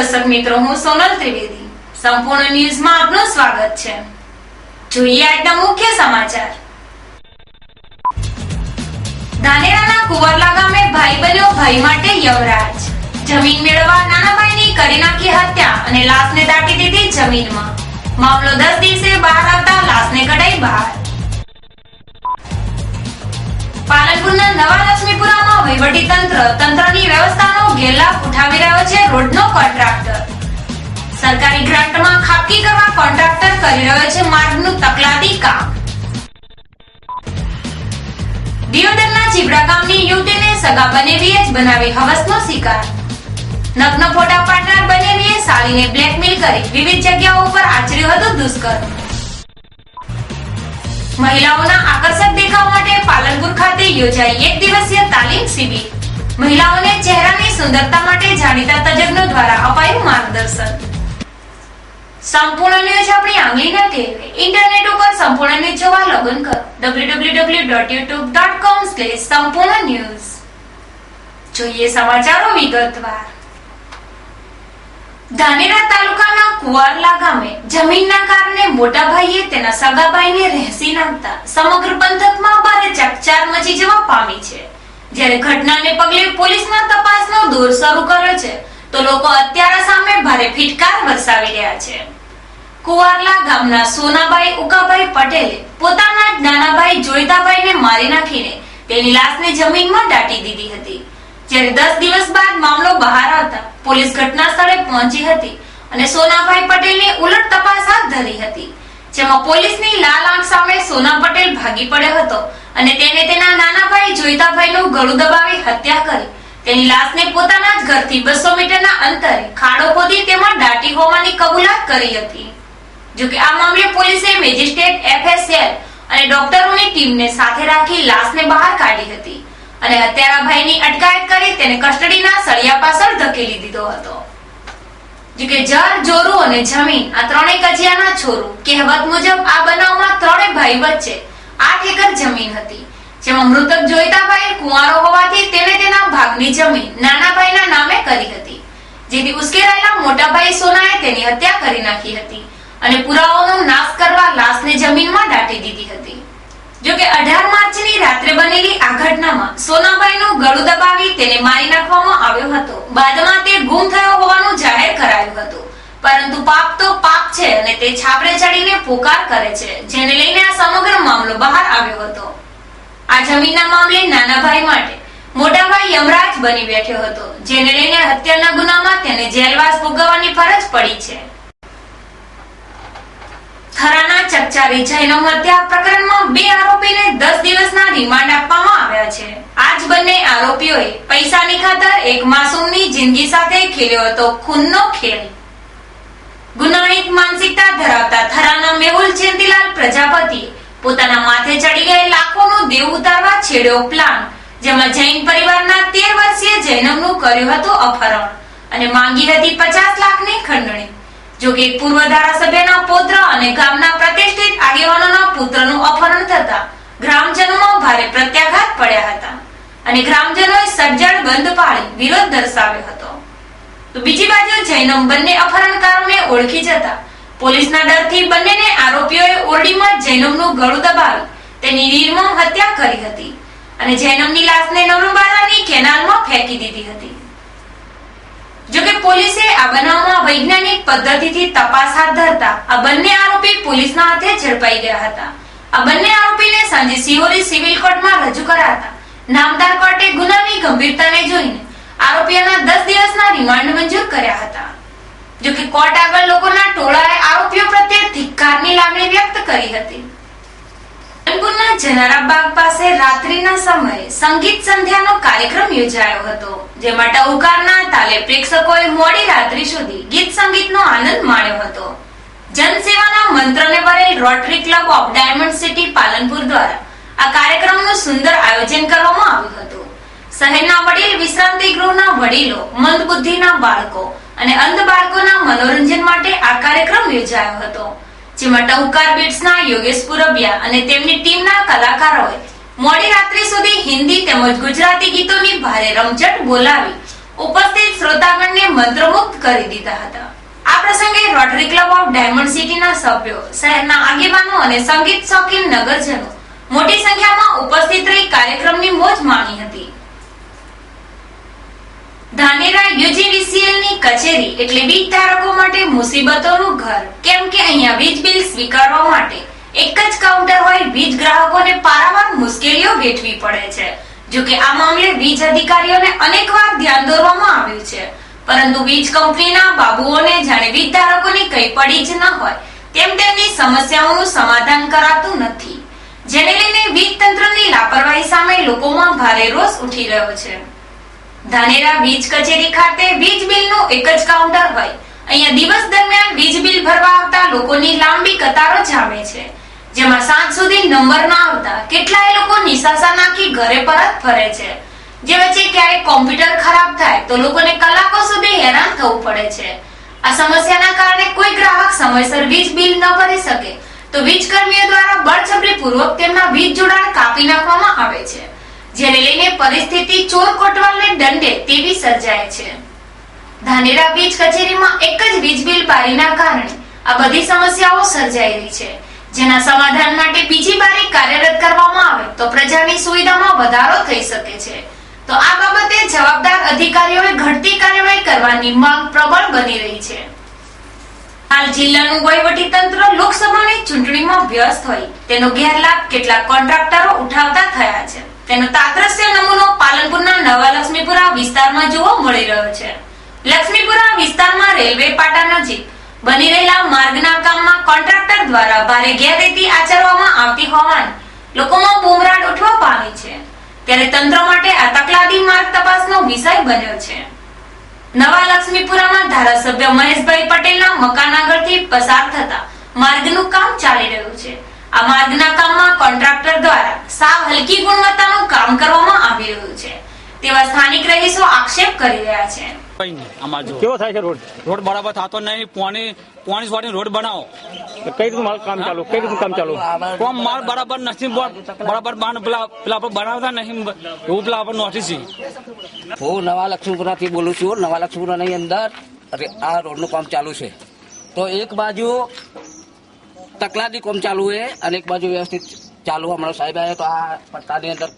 દર્શક મિત્રો, હું સોનલ ત્રિવેદી. સંપૂર્ણ ન્યૂઝમાં આપનું સ્વાગત છે. જોઈએ આજના મુખ્ય સમાચાર. ધાનેરાના કુંવરલા ગામે ભાઈ બન્યો ભાઈ માટે યમરાજ. જમીન મેળવવા નાના ભાઈની કરી નાખી હત્યા અને લાશને દાટી દીધી જમીનમાં. મામલો 10 દિવસે બહાર આવતા લાશને કઢાઈ બહાર. પાલનપુરના નવા લક્ષ્મીપુરામાં વહીવટી તંત્રની વ્યવસ્થાનો ગેરલાભ ઉઠાવી રહ્યો છે રોડનો કોન્ટ્રાક્ટર. સરકારી ગ્રાન્ટમાં ખાપકી કરવા કોન્ટ્રાક્ટર કરી રહ્યો છે માર્ગનું તકલાદી કામ. દિયોદરના ચીબડા ગામની યુવતીને સગા બનેવીએ જ બનાવી હવસનો શિકાર. નગ્ન ફોટા પાડનાર બનેવીએ સાળીને બ્લેકમેલ કરી વિવિધ જગ્યાઓ પર આચર્યું હતું દુષ્કર્મ. મહિલાઓના આકર્ષક દેખાવ માટે પાલનપુર ખાતે યોજાઈ 1 દિવસીય તાલીમ શિબિર. મહિલાઓને ચહેરાની સુંદરતા માટે જાણીતા તજજ્ઞો દ્વારા અપાયું માર્ગદર્શન. સંપૂર્ણ ન્યૂઝ આપણી આંગળીના ટેરવે. ઇન્ટરનેટ ઉપર સંપૂર્ણ ન્યૂઝ જોવા લોગિન કરો www.youtube.com/સંપૂર્ણ ન્યૂઝ. જોઈએ સમાચારો વિગતવાર. ધાનેરા તાલુકાના કુંવરલા ગામે જમીનના કારણે મોટા ભાઈએ તેના સગા ભાઈને રહેસી નાખતા સમગ્ર પંથકમાં ભારે ચકચાર મચી જવા પામી છે. જ્યારે ઘટનાને પગલે પોલીસના તપાસનો દોર શરૂ કર્યો છે તો લોકો અત્યારે સામે ભારે ફિટકાર વરસાવી રહ્યા છે. કુંવરલા ગામના સોનાભાઈ ઉકાભાઈ પટેલે પોતાના જ નાના ભાઈ જોઈતાભાઈને મારી નાખીને તેની લાશને જમીનમાં દાટી દીધી હતી. જ્યારે 10 દિવસ બાદ મામલો બહાર આવતા પોલીસ ઘટના સ્થળે પહોંચી હતી અને સોનાભાઈ પટેલની ઉલટ તપાસ હાથ ધરી હતી. જેમાં પોલીસની લાલ આંખ સામે સોના પટેલ ભાગી પડ્યો હતો અને તેને તેના નાના ભાઈ જોઈતાભાઈનું ગળું દબાવી હત્યા કરી તેની લાશને પોતાના જ ઘરથી 200 મીટરના અંતરે ખાડો ખોદી તેમાં દાટી હોવાની કબૂલાત કરી હતી. જોકે આ મામલે પોલીસે મેજિસ્ટ્રેટ FSL અને ડોક્ટરોની ટીમને સાથે રાખી લાશને બહાર કાઢી હતી અને હત્યારા ભાઈની અટકાયત કરી તેને કસ્ટડીના સળિયા પાછળ ધકેલી દીધો હતો. જોકે જર, જોરું અને જમીન આ ત્રણેય કજિયાના છોરું. કહેવત મુજબ આ બનાવમાં ત્રણેય ભાઈ વચ્ચે 8 એકર જમીન હતી, જેમાં મૃતક જોઈતાભાઈ કુંવારો હોવાથી તેને તેના ભાગની જમીન નાના ભાઈના નામે કરી હતી. જેથી ઉશ્કેરાયેલા મોટા ભાઈ સોનાએ તેની હત્યા કરી નાખી હતી અને પુરાવાનો નાશ કરવા લાશને જમીનમાં દાટી દીધી હતી. જોકે 18 માર્ચની રાત્રે બનેલી આ ઘટનામાં સોનાભાઈનું ગળું દબાવી તેને મારી નાખવામાં આવ્યો હતો. બાદમાં તે ગુમ થયો હોવાનું જાહેર કરાયું હતું, પરંતુ પાપ તો પાપ છે અને તે છાપરે ચડીને પોકાર કરે છે, જેને લઈને આ સમગ્ર મામલો બહાર આવ્યો હતો. આ જમીનના મામલે નાના ભાઈ માટે મોટા ભાઈ યમરાજ બની બેઠ્યો હતો, જેને લઈને હત્યાના ગુનામાં તેને જેલવાસ ભોગવવાની ફરજ પડી છે. થરાના ચકચારી જૈનમ હત્યા પ્રકરણમાં 2 આરોપીને 10 દિવસના રિમાન્ડ આપવામાં આવ્યા છે. આ જ બંને આરોપીઓએ પૈસાની ખાતર એક માસૂમની જિંદગી સાથે ખેલ્યો હતો ખૂનનો ખેલ. ગુનાહિત માનસિકતા ધરાવતા થરાના મેહુલ ચેન્તીલાલ પ્રજાપતિએ પોતાના માથે ચડી ગયેલ લાખોનો દેવ ઉતારવા છેડ્યો પ્લાન, જેમાં જૈન પરિવારના 13 વર્ષીય જૈનમનું કર્યું હતું અપહરણ અને માંગી હતી 50 લાખની ખંડણી. જોકે પૂર્વ ધારાસભ્યના પુત્ર અને ગામના પ્રતિષ્ઠિત આગેવાનોના પુત્રનું અપહરણ થતા ગ્રામજનોમાં ભારે પ્રત્યાઘાત પડ્યા હતા અને ગ્રામજનોએ સજ્જડ બંધ પાળી વિરોધ દર્શાવ્યો હતો. તો બીજી બાજુ જૈનમ બંને અપહરણકારોને ઓળખી જતા પોલીસના ડરથી બંનેને આરોપીઓએ ઓરડીમાં જૈનમનું ગળું દબાવી તેની નિર્મમ હત્યા કરી હતી અને જૈનમની લાશને નવરંબારાની કેનાલમાં ફેંકી દીધી હતી. જોકે પોલીસે આ બનાવમાં વૈજ્ઞાનિક પદ્ધતિથી તપાસ હાથ ધરતા આ બંને આરોપી પોલીસના હાથે ઝડપાઈ ગયા હતા. આ બંને આરોપીને સાંજે સિહોરી સિવિલ કોર્ટમાં રજૂ કરાતા નામદાર કોર્ટે ગુનાની ગંભીરતાને જોઈને આરોપીઓના 10 દિવસના રિમાન્ડ મંજૂર કર્યા હતા. જોકે કોર્ટ આગળ લોકોના ટોળાએ આરોપીઓ પ્રત્યે ધિક્કારની લાગણી વ્યક્ત કરી હતી. પાલનપુરના જનારા બાગ પાસે રાત્રિના સમયે સંગીત સંધ્યાનો કાર્યક્રમ યોજાયો હતો, જેમાં ટહુકારના તાલે પ્રેક્ષકોએ મોડી રાત્રિ સુધી ગીત સંગીતનો આનંદ માણ્યો હતો. જનસેવાના મંત્રને વરેલ Rotary Club of Diamond City Palanpur દ્વારા આ કાર્યક્રમનું સુંદર આયોજન કરવામાં આવ્યું હતું. શહેરના વડીલ વિશ્રાંતિ ગૃહના વડીલો, મંદબુદ્ધિના બાળકો અને અંધ બાળકોના મનોરંજન માટે આ કાર્યક્રમ યોજાયો હતો, જેમાં ટહુકાર બીટ્સના યોગેશ પુરબિયા અને તેમની ટીમના કલાકારોએ મોડી રાત્રિ સુધી હિન્દી તેમજ ગુજરાતી ગીતોની ભારે રમઝટ બોલાવી ઉપસ્થિત શ્રોતાગણને મંત્રમુગ્ધ કરી દીધા હતા. આ પ્રસંગે રોટરી ક્લબ ઓફ ડાયમંડ સિટીના સભ્યો, શહેરના આગેવાનો અને સંગીત શોખીન નગરજનો મોટી સંખ્યામાં ઉપસ્થિત રહી કાર્યક્રમની મોજ માણી હતી. ધાનેરા યુજીવીસીએલ ની કચેરી એટલે વીજ ધારકો માટે મુસીબતોનું ઘર, કેમ કે અહીંયા વીજ બિલ સ્વીકારવા માટે એક જ કાઉન્ટર હોય. વીજ ગ્રાહકોને પારાવાર મુશ્કેલીઓ વેઠવી પડે છે. જો કે આ મામલે વીજ અધિકારીઓને અનેકવાર ધ્યાન દોરવામાં આવ્યું છે, પરંતુ વીજ કંપનીના બાબુઓને જાણે વીજ ધારકોની કઈ પડી જ ન હોય તેમ તેમની સમસ્યાઓનું સમાધાન કરાતું નથી, જેને લઈને વીજ તંત્રની લાપરવાહી સામે લોકોમાં ભારે રોષ ઉઠી રહ્યો છે. ધાનેરા વીજ કચેરી ખાતે વીજ બિલનું એક જ કાઉન્ટર હોય. અહીંયા દિવસ દરમિયાન વીજ બિલ ભરવા આવતા લોકોની લાંબી કતારો જામે છે, જેમાં સાંજ સુધી નંબર ના આવતા કેટલાય લોકો નિસાસા નાખી ઘરે પરત ફરે છે. જે વચ્ચે ક્યારેક કોમ્પ્યુટર ખરાબ થાય તો લોકોને કલાકો સુધી હેરાન થવું પડે છે. આ સમસ્યાના કારણે કોઈ ગ્રાહક સમયસર વીજ બિલ ન ભરી શકે તો વીજ કર્મીઓ દ્વારા બળજબરીપૂર્વક તેમના વીજ જોડાણ કાપી નાખવામાં આવે છે, જેને લઈને પરિસ્થિતિ ચોર કોટવાલને દંડે તેવી સર્જાય છે. ધાનેરા વીજ કચેરીમાં એક જ વીજ બિલ બારીના કારણે આ બધી સમસ્યાઓ સર્જાઈ રહી છે, જેના સમાધાન માટે બીજી બારી કાર્યરત કરવામાં આવે તો પ્રજાની સુવિધામાં વધારો થઈ શકે છે. તો આ બાબતે જવાબદાર અધિકારીઓએ ઘટતી કાર્યવાહી કરવાની માંગ પ્રબળ બની રહી છે. હાલ જિલ્લાનું વહીવટી તંત્ર લોકસભાની ચૂંટણીમાં વ્યસ્ત હોય તેનો ગેરલાભ કેટલાક કોન્ટ્રાક્ટરો ઉઠાવતા થયા છે. તેનો તાદ્રશ્ય નમૂનો પાલનપુરના નવા લક્ષ્મીપુરા વિસ્તારમાં જોવા મળી રહ્યો છે. લક્ષ્મીપુરા વિસ્તારમાં રેલવે પાટા નજીક બની રહેલા માર્ગના કામમાં કોન્ટ્રાક્ટર દ્વારા ભારે ગેરરીતિ આચરવામાં આવતી હોવાની લોકોમાં બૂમરાડ ઉઠવા પામી છે. ત્યારે તંત્ર માટે આ તકલાદી માર્ગ તપાસનો વિષય બન્યો છે. નવા લક્ષ્મીપુરામાં ધારાસભ્ય મહેશભાઈ પટેલના મકાન આગળથી પસાર થતા માર્ગનું કામ ચાલી રહ્યું છે. આ માર્ગના કામમાં કોન્ટ્રાક્ટર દ્વારા સાવ હલકી ગુણવત્તાનું કામ કરવામાં આવી રહ્યું છે તેવા સ્થાનિક રહીશો આક્ષેપ કરી રહ્યા છે. કેવો થાય છે રોડ? રોડ બરાબર થતો નહીં. પોણી વાળી રોડ બનાવો. કઈ રીતનું કામ ચાલુ? કઈ રીતનું કામ ચાલુ? કોમ માલ બરાબર નથી, બરાબર પેલા બનાવતા નહીં એવું પેલા આપણે નોટિસ. હું નવા લક્ષ્મીપુરાથી બોલું છું. નવા લક્ષ્મીપુરાની અંદર આ રોડનું કામ ચાલુ છે. તો એક બાજુ તકલાદી કામ ચાલુ છે અને એક બાજુ વ્યવસ્થિત ચાલુ. હમણાં સાહેબ આવ્યા તો આ પટ્ટાની અંદર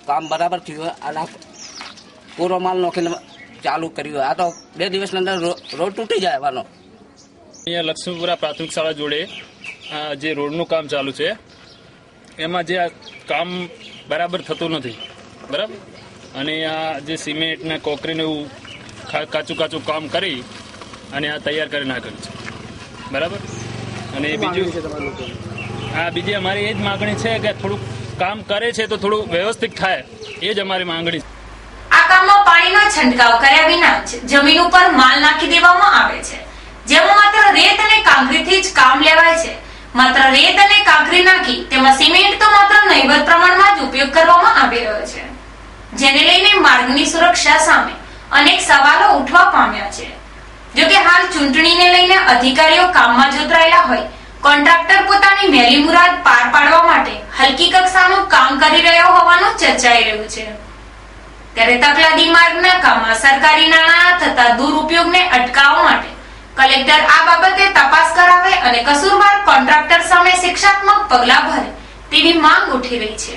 કામ બરાબર થયું. આના પૂરો માલ નોખીને ચાલુ કર્યું. આ તો 2 દિવસની અંદર રોડ તૂટી જાય વાનો. અહીંયા લક્ષ્મીપુરા પ્રાથમિક શાળા જોડે જે રોડનું કામ ચાલુ છે એમાં જે આ કામ બરાબર થતું નથી, બરાબર. અને આ જે સિમેન્ટ ને કોકરીને એવું કાચું કામ કરી અને આ તૈયાર કરી નાખેલું છે, બરાબર. અને બીજી અમારી એ જ માગણી છે કે થોડુંક કામ કરે છે તો થોડું વ્યવસ્થિત થાય, એ જ અમારી માંગણી છે. આ કામમાં પાણીનો છંટકાવ કર્યા વિના જમીન ઉપર માલ નાખી દેવામાં આવે છે, જેમાં માત્ર રેત અને કાંકરીથી જ કામ લેવાય છે. માત્ર રેત અને કાંકરી નાખી તેમાં સિમેન્ટ તો માત્ર નહીવત પ્રમાણમાં જ ઉપયોગ કરવામાં આવી રહ્યો છે, જેને લઈને માર્ગની સુરક્ષા સામે અનેક સવાલો ઉઠવા પામ્યા છે. જોકે હાલ ચૂંટણીને લઈને અધિકારીઓ કામમાં જોતરાયેલા હોય, કોન્ટ્રાક્ટર પોતાની મેલી મુરાદ પાર પાડવા માટે હલકી કક્ષાનું કામ કરી રહ્યો હોવાનું ચર્ચાઈ રહ્યું છે. ત્યારે તકલાદી માર્ગના કામમાં સરકારી નાણાં થતા દુરુપયોગને અટકાવવા માટે કલેક્ટર આ બાબતે તપાસ કરાવે અને કસૂરવાર કોન્ટ્રાક્ટર સામે શિક્ષાત્મક પગલાં ભરે તેવી માંગ ઉઠી રહી છે.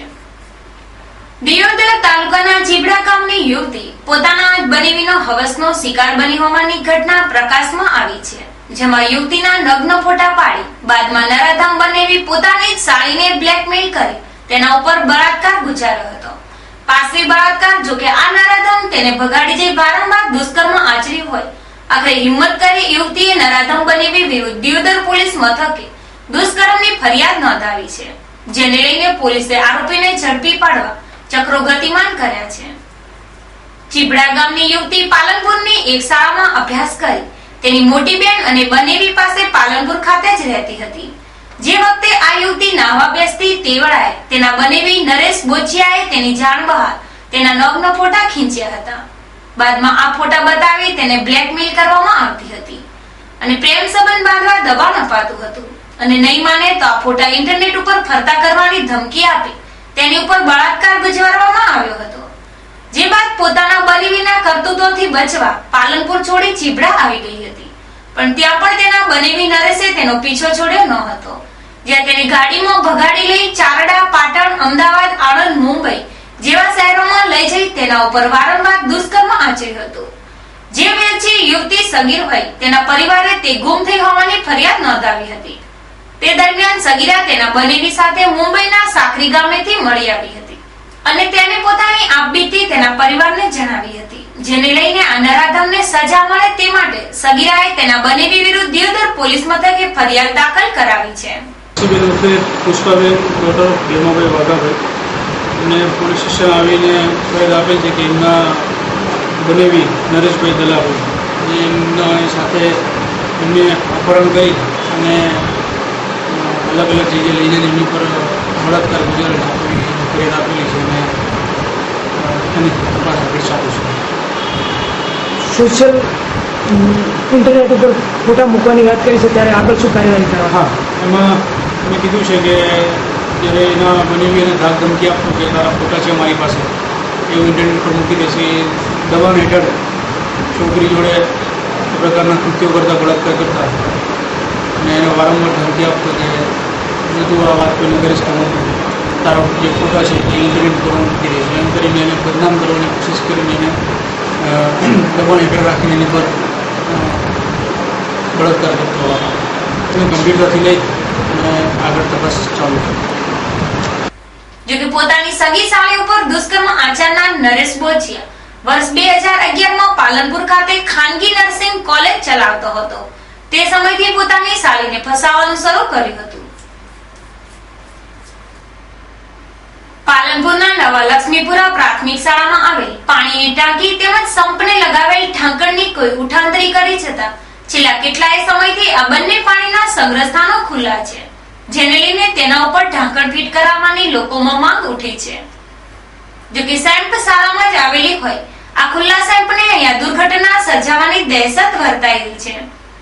દિયોદર તાલુકાના ચીબડા ગામની યુવતી પોતાના બનેવીનો હવસનો શિકાર બની હોવાની ઘટના પ્રકાશમાં આવી છે, જેમાં યુવતીના નગ્ન ફોટા પાડી બાદમાં નરાધામ બનેવી પોતાની જ સાળીને બ્લેકમેલ કરી તેના ઉપર બળાત્કાર ગુજાર્યો હતો. પાસવી બળાત્કાર. જોકે આ નરાધમ તેને ભગાડી જઈ વારંવાર દુષ્કર્મ આચર્યું હોય. આખરે હિંમત કરી યુવતીએ નરાધમ બનેવી વિરુદ્ધ દિયોદર પોલીસ મથકે દુષ્કર્મની ફરિયાદ નોંધાવી છે, જેને લઈને પોલીસે આરોપીને ઝડપી પાડવા ચક્રો ગતિમાન કર્યા છે. ચીબડા ગામની યુવતી પાલનપુરની એક શાળામાં અભ્યાસ કરી તેની મોટી બહેન અને બનેવી પાસે પાલનપુર ખાતે જ રહેતી હતી. જે વખતે આ યુવતી નાહવા બેસતી તે વેળાએ તેના બનેવી નરેશ બોચિયાએ તેની જાણ બહાર તેના નગ્ન ફોટા ખીંચ્યા હતા. બાદમાં આ ફોટા બતાવી તેને બ્લેકમેલ કરવામાં આવતી હતી અને પ્રેમ સંબંધ બાંધવા દબાણ અપાતું હતું અને નહીં માને તો આ ફોટા ઇન્ટરનેટ ઉપર ફરતા કરવાની ધમકી આપી તેની ઉપર બળાત્કાર ગુજારવામાં આવ્યો હતો. જે બાદ પોતાના બનેવીના કરતૂતોથી બચવા પાલનપુર છોડી ચીબડા આવી ગઈ હતી, પણ ત્યાં પણ તેના બનેવી નરેશે તેનો પીછો છોડ્યો ન હતો, જ્યાં તેને ગાડીમાં ભગાડી લઈ ચારડા, પાટણ, અમદાવાદ, આણંદ, મુંબઈ જેવા શહેરોમાં લઈ જઈ તેના ઉપર વારંવાર દુષ્કર્મ આચર્યું હતું. જે વેચી યુવતી સગીર હોય તેના પરિવારે તે ગુમ થઈ હોવાની ફરિયાદ નોંધાવી હતી. તે દરમિયાન સગીરા તેના બનેવી સાથે મુંબઈના સાકરી ગામેથી મળી આવી હતી અને તેને પોતાની આપબીતી તેના પરિવારને જણાવી હતી, જેને લઈને આ નરાધમને સજા મળે તે માટે સગીરાએ તેના બનેવી વિરુદ્ધ દિયોદર પોલીસ મથકે ફરિયાદ દાખલ કરાવી છે. પુષ્પાબેન ડોટર ભીમાભાઈ વાઘાભાઈ અને પોલીસ સ્ટેશન આવીને ફરિયાદ આપેલ છે કે એમના બનેવી નરેશભાઈ દલાભાઈ એમના સાથે એમને અપહરણ કરી અને અલગ અલગ જગ્યાએ લઈ જઈને એમની પર બળાત્કાર ગુજારેલ ફરિયાદ આપેલી છે અને એની તપાસ આપણી ચાલુ છે. સોશિયલ ઇન્ટરનેટ ઉપર ફોટા મૂકવાની વાત કરી છે, ત્યારે આગળ શું કાર્યવાહી કરવા? હા, એમાં મેં કીધું છે કે જ્યારે એના બનેવી અને ધાક ધમકી આપતું કે તારા ફોટા છે મારી પાસે એવું ઇન્ટરનેટ પર મૂકી દેશે, દબાણ હેઠળ છોકરી જોડે એ પ્રકારના કૃત્યો કરતા, બળાત્કાર કરતા અને એને વારંવાર ધમકી આપતો કે તું આ વાત કોઈને કરીશ તો તારા જે ફોટા છે એ ઇન્ટરનેટ પર મૂકી દઈશ, એમ કરીને એને બદનામ કરવાની કોશિશ કરીને એને દબાણ હેઠળ રાખીને એની પર બળાત્કાર કરતો હતો. એને ગંભીરતાથી લઈ અને આગળ તપાસ ચાલુ છે. જોકે પોતાની સગી સાળી ઉપર દુષ્કર્મ આચરનાર નરેશ બોચિયા વર્ષ 2011માં પાલનપુર ખાતે ખાનગી નર્સિંગ કોલેજ ચલાવતો હતો. તે સમયથી પોતાની સાળીને ફસાવવાનું શરૂ કર્યું હતું. પાલનપુરના નવા લક્ષ્મીપુરા પ્રાથમિક શાળામાં આવેલ પાણીની ટાંકી તેમજ સંપને લગાવેલ ઢાંકણની કોઈ ઉઠાંતરી કરી છતાં છેલ્લા કેટલાય સમયથી આ બંને પાણીના સંગ્રહ સ્થાનો ખુલ્લા છે, જેને લઈને તેના ઉપર ઢાંકણ ફિટ કરાવવાની લોકોમાં માંગ ઉઠી છે. જોકે સેમ્પ શાળામાં જ આવેલી હોય આ ખુલ્લા સેમ્પને અહીંયા દુર્ઘટના સર્જાવાની દહેશત વર્તાઈ રહી છે.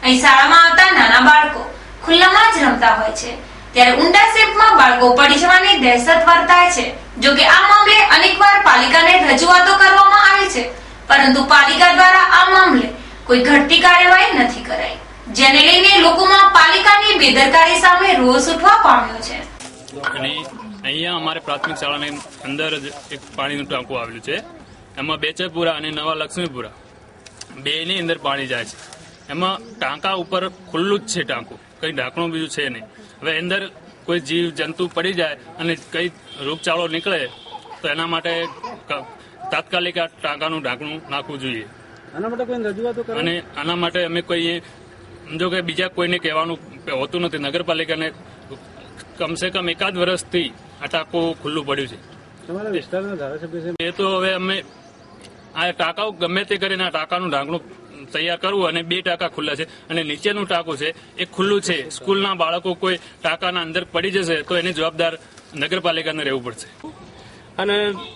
અહીં શાળામાં આવતા નાના બાળકો ખુલ્લામાં જ રમતા હોય છે, ત્યારે ઊંડા સેમ્પમાં બાળકો પડી જવાની દહેશત વર્તાય છે. જોકે આ મામલે અનેકવાર પાલિકાને રજૂઆતો કરવામાં આવી છે, પરંતુ પાલિકા દ્વારા આ મામલે કોઈ ઘટતી કાર્યવાહી નથી કરાઈ, જેને લઈને લોકોમાં પાલિકાની બેદરકારી સામે રોષ ઉઠવા પામ્યો છે. અને અહીંયા અમારે પ્રાથમિક શાળાની અંદર જ એક પાણીનું ટાંકું આવેલું છે. એમાં બેચરપુરા અને નવા લક્ષ્મીપુરા બેની અંદર પાણી જાય છે. એમાં ટાંકા ઉપર ખુલ્લું જ છે ટાંકું, કંઈ ઢાંકણું બીજું છે નહીં. હવે અંદર કોઈ જીવ જંતુ પડી જાય અને કંઈ રોગચાળો નીકળે તો એના માટે તાત્કાલિક આ ટાંકાનું ઢાંકણું નાખવું જોઈએ. અને આના માટે અમે કોઈ સમજો કે બીજા કોઈને કહેવાનું હોતું નથી. નગરપાલિકાને કમસે કમ એકાદ વર્ષથી આ ટાંકું ખુલ્લું પડ્યું છે. એ તો હવે અમે આ ટાંકાઓ ગમે તે કરીને આ ટાંકાનું ઢાંકણું તૈયાર કરવું અને 2 ટાંકા ખુલ્લા છે અને નીચેનું ટાંકું છે એ ખુલ્લું છે. સ્કૂલના બાળકો કોઈ ટાંકાના અંદર પડી જશે તો એની જવાબદાર નગરપાલિકાને રહેવું પડશે. અને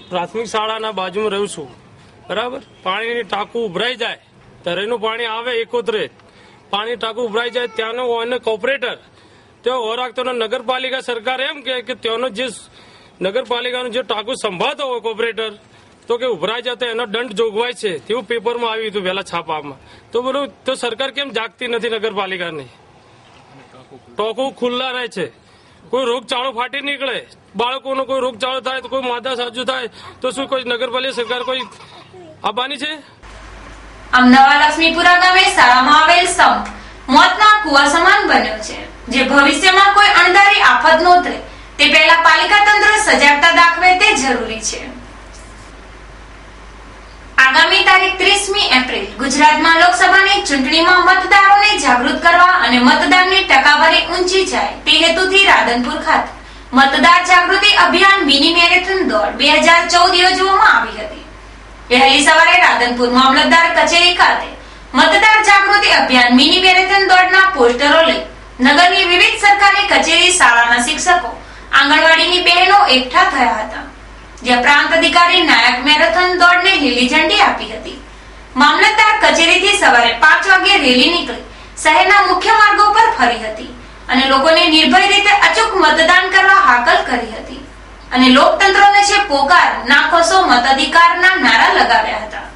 પ્રાથમિક શાળાના બાજુમાં રહું છું, બરાબર. પાણીની ટાંકું ઉભરાઈ જાય, તરેનું પાણી આવે એકોતરે, પાણી ટાંકું ઉભરાઈ જાય ત્યાંનો કોર્પોરેટર ત્યાં ઓરાકતો નગરપાલિકા સરકાર એમ કે ત્યાંનો જે નગરપાલિકાનું જે ટાંકું સંભાળતો હોય કોર્પોરેટર તો કે ઉભરાઈ જાય તો એનો દંડ જોગવાય છે, તેવું પેપરમાં આવ્યું હતું પહેલા છાપામાં. તો બોલું તો સરકાર કેમ જાગતી નથી નગરપાલિકાની? ટાંકું ખુલ્લા રહે છે, કોઈ રોગચાળો ફાટી નીકળે, બાળકોનો કોઈ રોગચાળો થાય તો કોઈ માદા સાજુ થાય તો શું કોઈ નગરપાલિકા સરકાર કોઈ આબાની છે? આમ નવા લક્ષ્મીપુરા ગામે શાળામાં આવેલ સંપ મોતના કુવા સમાન બન્યો છે, જે ભવિષ્યમાં કોઈ અણધારી આફત નોતરે તે પહેલા પાલિકા તંત્ર સજાગતા દાખવે તે જરૂરી છે. આગામી તારીખ 30મી એપ્રિલ ગુજરાતમાં લોકસભાની ચૂંટણીમાં મતદારોને જાગૃત કરવા અને મતદાનની ટકાવારી ઊંચી જાય તે હેતુથી રાધનપુર ખાતે મતદાર જાગૃતિ અભિયાન મિની મેરેથોન દોડ 2014 યોજવામાં આવી હતી. વહેલી સવારે રાધનપુર મામલતદાર કચેરી ખાતે મતદાર જાગૃતિ અભિયાન મિની મેરેથોન દોડના પોસ્ટરો લઈ નગરની વિવિધ સરકારી કચેરી, શાળાના શિક્ષકો, આંગણવાડીની બહેનો એકઠા થયા હતા, જ્યાં પ્રાંત અધિકારી નાયક મેરેથોન દોડને લીલી ઝંડી આપી હતી. મામલતદાર કચેરીથી સવારે 5 વાગ્યે રેલી નીકળી શહેરના મુખ્ય માર્ગો પર ફરી હતી અને લોકોને નિર્ભય રીતે અચૂક મતદાન કરવા હાકલ કરી હતી. અને લોકતંત્રને છે પોકાર, નાખોસો મતાધિકારના નારા લગાવ્યા હતા.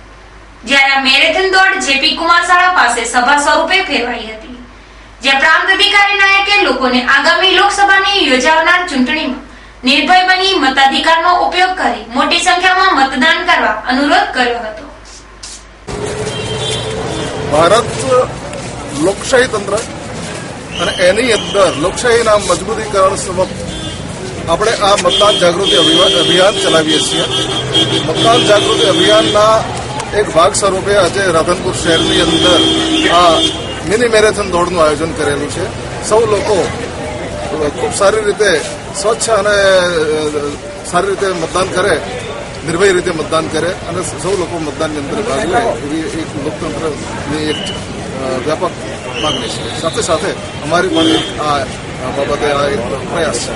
જ્યારે આ મેરેથોન દોડ જેપી કુમાર શાળા પાસે સભા સ્વરૂપે ફેરવાઈ હતી, જ્યાં પ્રાંત અધિકારી નાયકે લોકોને આગામી લોકસભાની યોજાનાર ચૂંટણીમાં નિર્ભય બની મતાધિકારનો ઉપયોગ કરી મોટી સંખ્યામાં મતદાન કરવા અનુરોધ કર્યો હતો. ભારત લોકશાહી તંત્ર અને એની અંદર લોકશાહીના મજબૂતીકરણ સબબ આપણે આ મતદાન જાગૃતિ અભિયાન ચલાવીએ છીએ. મતદાન જાગૃતિ અભિયાનના એક ભાગ સ્વરૂપે આજે રાધનપુર શહેરની અંદર આ મિની મેરેથોન દોડનું આયોજન કરેલું છે. સૌ લોકો ખૂબ સારી રીતે સ્વચ્છ અને સારી રીતે મતદાન કરે, નિર્ભય રીતે મતદાન કરે અને સૌ લોકો મતદાનની અંદર ભાગ લે એવી એક લોકતંત્રની એક વ્યાપક માગણી છે. સાથે સાથે અમારી પણ આ બાબતે આ એક પ્રયાસ છે.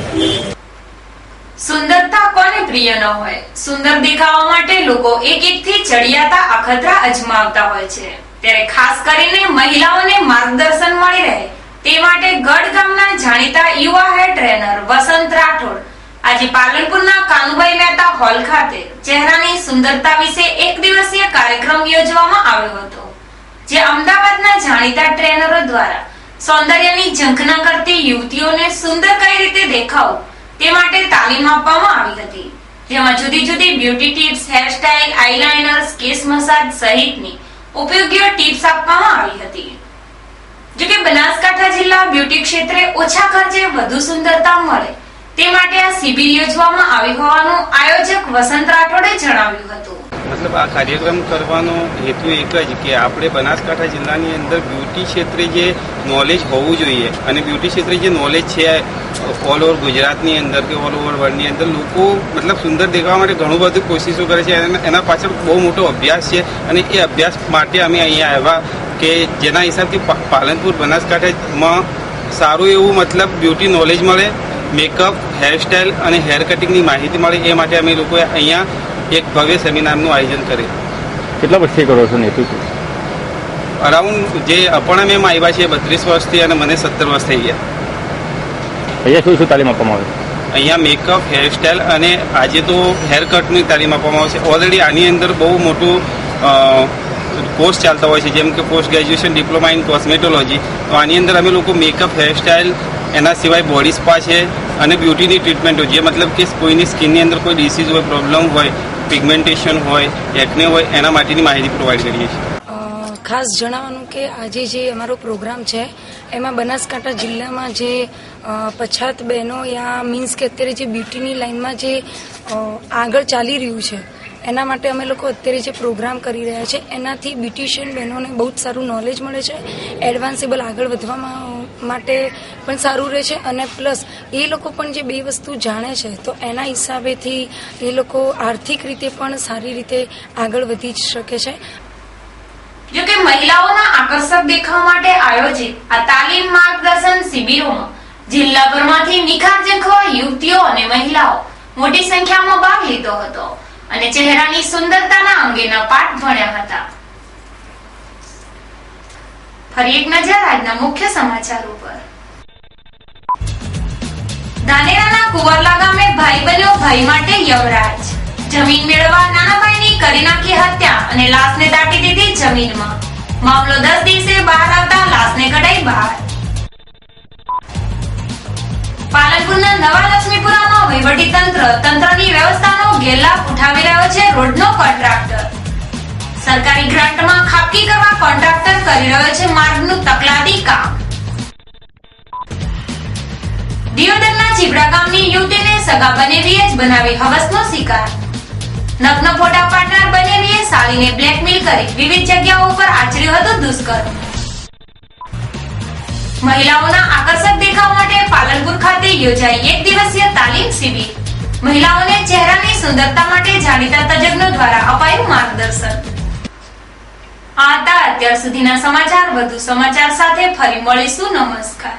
સુંદરતા કોને પ્રિય ન હોય? સુંદર દેખાવા માટે લોકો એક એકથી ચડિયાતા અખતરા અજમાવતા હોય છે. ત્યારે ખાસ કરીને મહિલાઓને માર્ગદર્શન મળી રહે તે માટે ગઢ ગામના જાણીતા યુવા હેર ટ્રેનર વસંત રાઠોડ આજે પાલનપુરના કાનુભાઈ મહેતા હોલ ખાતે ચહેરાની સુંદરતા વિશે એક દિવસીય કાર્યક્રમ યોજવામાં આવ્યો હતો, જે અમદાવાદના જાણીતા ટ્રેનરો દ્વારા સૌંદર્યની ઝંખના કરતી યુવતીઓને સુંદર કઈ રીતે દેખાવું તે માટે તાલીમ આપવામાં આવી હતી. જેમાં જુદી જુદી બ્યુટી ટિપ્સ, હેરસ્ટાઇલ, આઈલાઇનર્સ, કેસ મસાજ સહિતની ઉપયોગી ટિપ્સ આપવામાં આવી હતી. જોકે બનાસકાંઠા જિલ્લા બ્યુટી ક્ષેત્રે ઓછા ખર્ચે વધુ સુંદરતા મળે તે માટે આ શિબિર યોજવામાં આવી હોવાનું આયોજક વસંત રાઠોડે જણાવ્યું હતું. મતલબ આ કાર્યક્રમ કરવાનો હેતુ એક જ કે આપણે બનાસકાંઠા જિલ્લાની અંદર બ્યુટી ક્ષેત્રે જે નોલેજ હોવું જોઈએ અને બ્યુટી ક્ષેત્રે જે નોલેજ છે ઓલ ઓવર ગુજરાતની અંદર કે ઓલ ઓવર વર્લ્ડની અંદર લોકો મતલબ સુંદર દેખાવા માટે ઘણું બધું કોશિશો કરે છે અને એના પાછળ બહુ મોટો અભ્યાસ છે અને એ અભ્યાસ માટે અમે અહીંયા આવ્યા કે જેના હિસાબથી પાલનપુર બનાસકાંઠામાં સારું એવું મતલબ બ્યુટી નોલેજ મળે, મેકઅપ, હેરસ્ટાઇલ અને હેર કટિંગની માહિતી મળે એ માટે અમે લોકોએ અહીંયા એક ભવ્ય સેમિનારનું આયોજન કર્યું. કેટલા વર્ષથી કરો છો ને? અરાઉન્ડ જે અપણા મેમ આવ્યા છે 32 વર્ષથી અને મને 17 વર્ષ થઈ ગયા. અહીંયા શું શું તાલીમ આપવામાં આવે? અહીંયા મેકઅપ, હેરસ્ટાઇલ અને આજે તો હેર કટની તાલીમ આપવામાં આવે છે. ઓલરેડી આની અંદર બહુ મોટું કોર્સ ચાલતા હોય છે, જેમ કે post graduation diploma in cosmetology. તો આની અંદર અમે લોકો મેકઅપ, હેરસ્ટાઇલ, એના સિવાય બોડી સ્પા છે અને બ્યુટીની ટ્રીટમેન્ટો, જે મતલબ કે કોઈની સ્કિનની અંદર કોઈ ડિસીઝ હોય, પ્રોબ્લેમ હોય, પિગમેન્ટેશન હોય, એકને હોય, એના માટેની માહિતી પ્રોવાઈડ કરીએ છીએ. ખાસ જણાવવાનું કે આજે જે અમારો પ્રોગ્રામ છે એમાં બનાસકાંઠા જિલ્લામાં જે પછાત બહેનો યા મીન્સ કે અત્યારે જે બ્યુટીની લાઈનમાં જે આગળ ચાલી રહ્યું છે એના માટે અમે લોકો અત્યારે જે પ્રોગ્રામ કરી રહ્યા છે એનાથી બ્યુટિશિયન બહેનોને બહુ જ સારું નોલેજ મળે છે, એડવાન્સેબલ આગળ વધવામાં માટે પણ સારું રહે છે અને પ્લસ એ લોકો પણ જે બે વસ્તુ જાણે છે તો એના હિસાબેથી એ લોકો આર્થિક રીતે પણ સારી રીતે આગળ વધી શકે છે. જોકે મહિલાઓના આકર્ષક દેખાવ માટે આયોજિત આ તાલીમ માર્ગદર્શન શિબિરોમાં જિલ્લાભરમાંથી નિખાર ઝંખવા યુવતીઓ અને મહિલાઓ મોટી સંખ્યામાં ભાગ લીધો હતો અને ચહેરાની સુંદરતાના અંગેના પાઠ ભણ્યા હતા. ફરી એક નજર આજના મુખ્ય સમાચાર ઉપર. ધાનેરાના કુંવરલા ગામે ભાઈ બન્યો ભાઈ માટે યમરાજ. જમીન મેળવવા નાના ભાઈની કરી નાખી હત્યા અને લાશને દાટી દીધી જમીનમાં. મામલો 10 દિવસે બહાર આવતા લાશને કઢાઈ બહાર. પાલનપુરના નવા લક્ષ્મીપુરામાં વહીવટી તંત્રની વ્યવસ્થાનો ગેરલાભ ઉઠાવી રહ્યો છે રોડનો કોન્ટ્રાક્ટર. સરકારી ગ્રાન્ટમાં ખાપકી કરવા કોન્ટ્રાક્ટર કરી રહ્યો છે માર્ગનું તકલાદી કામ. દિયોદરના ચીબડા ગામની યુવતીને સગા બનેવીએ જ બનાવી હવસનો શિકાર. નગ્ન ફોટા પાડનાર બનેવીએ સાળીને બ્લેકમેલ કરી વિવિધ જગ્યાઓ પર આચર્યું હતું દુષ્કર્મ. મહિલાઓના આકર્ષક દેખાવ માટે પાલનપુર ખાતે યોજાઈ એક દિવસીય તાલીમ શિબિર. મહિલાઓને ચહેરાની સુંદરતા માટે જાણીતા તજજ્ઞો દ્વારા અપાયું માર્ગદર્શન. આ હતા અત્યાર સુધીના સમાચાર. વધુ સમાચાર સાથે ફરી મળીશું. નમસ્કાર.